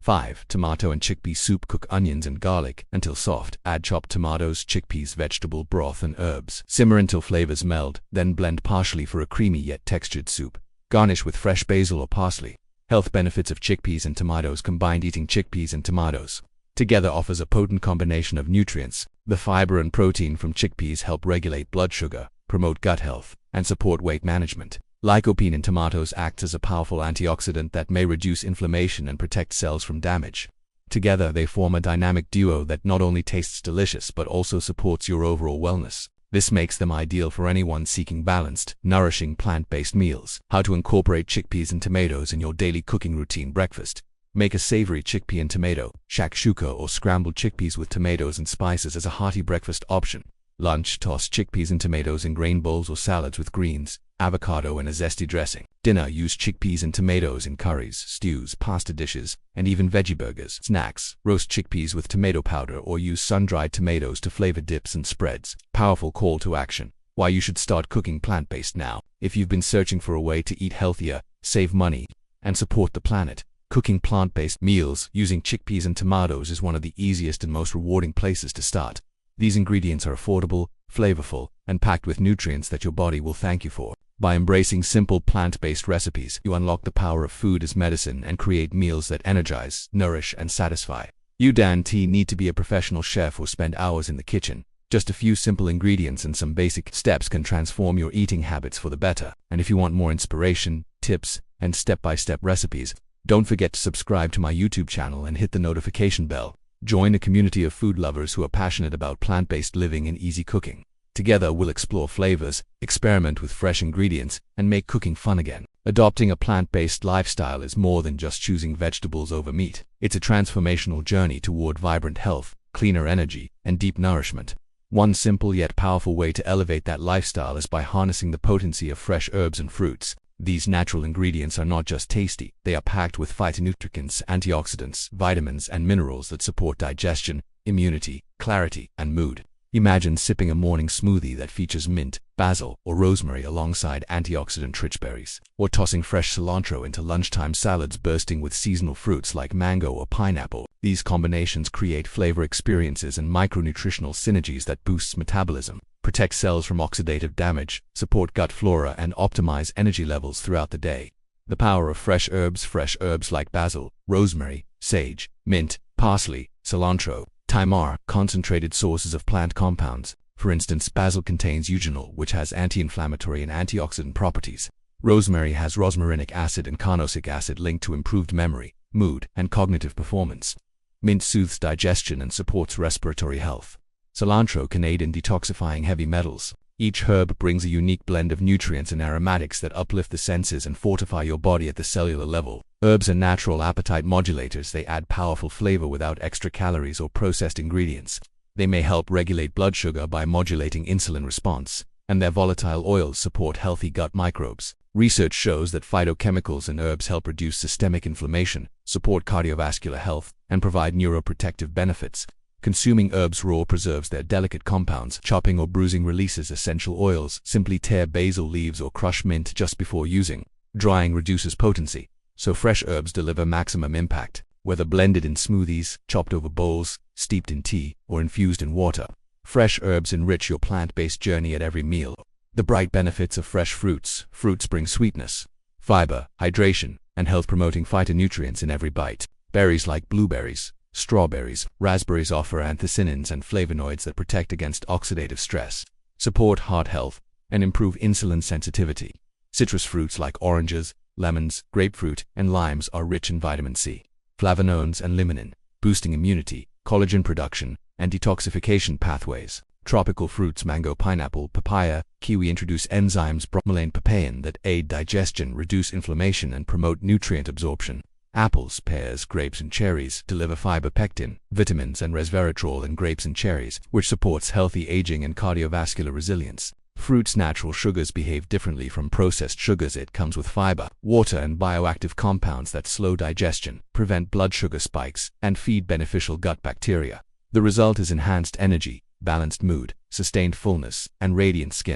5. Tomato and chickpea soup. Cook onions and garlic until soft. Add chopped tomatoes, chickpeas, vegetable broth, and herbs. Simmer until flavors meld, then blend partially for a creamy yet textured soup. Garnish with fresh basil or parsley. Health benefits of chickpeas and tomatoes combined. Eating chickpeas and tomatoes together offers a potent combination of nutrients. The fiber and protein from chickpeas help regulate blood sugar, promote gut health, and support weight management. Lycopene in tomatoes acts as a powerful antioxidant that may reduce inflammation and protect cells from damage. Together, they form a dynamic duo that not only tastes delicious but also supports your overall wellness. This makes them ideal for anyone seeking balanced, nourishing plant-based meals. How to incorporate chickpeas and tomatoes in your daily cooking routine. Breakfast. Make a savory chickpea and tomato, shakshuka or scrambled chickpeas with tomatoes and spices as a hearty breakfast option. Lunch. Toss chickpeas and tomatoes in grain bowls or salads with greens, avocado, and a zesty dressing. Dinner. Use chickpeas and tomatoes in curries, stews, pasta dishes, and even veggie burgers. Snacks. Roast chickpeas with tomato powder or use sun-dried tomatoes to flavor dips and spreads. Powerful call to action. Why you should start cooking plant-based now. If you've been searching for a way to eat healthier, save money, and support the planet, cooking plant-based meals using chickpeas and tomatoes is one of the easiest and most rewarding places to start. These ingredients are affordable, flavorful, and packed with nutrients that your body will thank you for. By embracing simple plant-based recipes, you unlock the power of food as medicine and create meals that energize, nourish, and satisfy. You don't need to be a professional chef or spend hours in the kitchen. Just a few simple ingredients and some basic steps can transform your eating habits for the better. And if you want more inspiration, tips, and step-by-step recipes, don't forget to subscribe to my YouTube channel and hit the notification bell. Join a community of food lovers who are passionate about plant-based living and easy cooking. Together, we'll explore flavors, experiment with fresh ingredients, and make cooking fun again. Adopting a plant-based lifestyle is more than just choosing vegetables over meat. It's a transformational journey toward vibrant health, cleaner energy, and deep nourishment. One simple yet powerful way to elevate that lifestyle is by harnessing the potency of fresh herbs and fruits. These natural ingredients are not just tasty, they are packed with phytonutrients, antioxidants, vitamins, and minerals that support digestion, immunity, clarity, and mood. Imagine sipping a morning smoothie that features mint, basil, or rosemary alongside antioxidant-rich berries, or tossing fresh cilantro into lunchtime salads bursting with seasonal fruits like mango or pineapple. These combinations create flavor experiences and micronutritional synergies that boosts metabolism, protect cells from oxidative damage, support gut flora, and optimize energy levels throughout the day. The power of fresh herbs like basil, rosemary, sage, mint, parsley, cilantro, thyme are concentrated sources of plant compounds. For instance, basil contains eugenol, which has anti-inflammatory and antioxidant properties. Rosemary has rosmarinic acid and carnosic acid linked to improved memory, mood, and cognitive performance. Mint soothes digestion and supports respiratory health. Cilantro can aid in detoxifying heavy metals. Each herb brings a unique blend of nutrients and aromatics that uplift the senses and fortify your body at the cellular level. Herbs are natural appetite modulators. They add powerful flavor without extra calories or processed ingredients. They may help regulate blood sugar by modulating insulin response, and their volatile oils support healthy gut microbes. Research shows that phytochemicals in herbs help reduce systemic inflammation, support cardiovascular health, and provide neuroprotective benefits. Consuming herbs raw preserves their delicate compounds. Chopping or bruising releases essential oils. Simply tear basil leaves or crush mint just before using. Drying reduces potency, so fresh herbs deliver maximum impact. Whether blended in smoothies, chopped over bowls, steeped in tea, or infused in water, fresh herbs enrich your plant-based journey at every meal. The bright benefits of fresh fruits. Fruits bring sweetness, fiber, hydration, and health-promoting phytonutrients in every bite. Berries like blueberries, strawberries, raspberries offer anthocyanins and flavonoids that protect against oxidative stress, support heart health, and improve insulin sensitivity. Citrus fruits like oranges, lemons, grapefruit, and limes are rich in vitamin C, flavonoids, and limonene, boosting immunity, collagen production, and detoxification pathways. Tropical fruits mango, pineapple, papaya, kiwi introduce enzymes bromelain papain that aid digestion, reduce inflammation, and promote nutrient absorption. Apples, pears, grapes, and cherries deliver fiber, pectin, vitamins, and resveratrol in grapes and cherries, which supports healthy aging and cardiovascular resilience. Fruits' natural sugars behave differently from processed sugars. It comes with fiber, water, and bioactive compounds that slow digestion, prevent blood sugar spikes, and feed beneficial gut bacteria. The result is enhanced energy, balanced mood, sustained fullness, and radiant skin.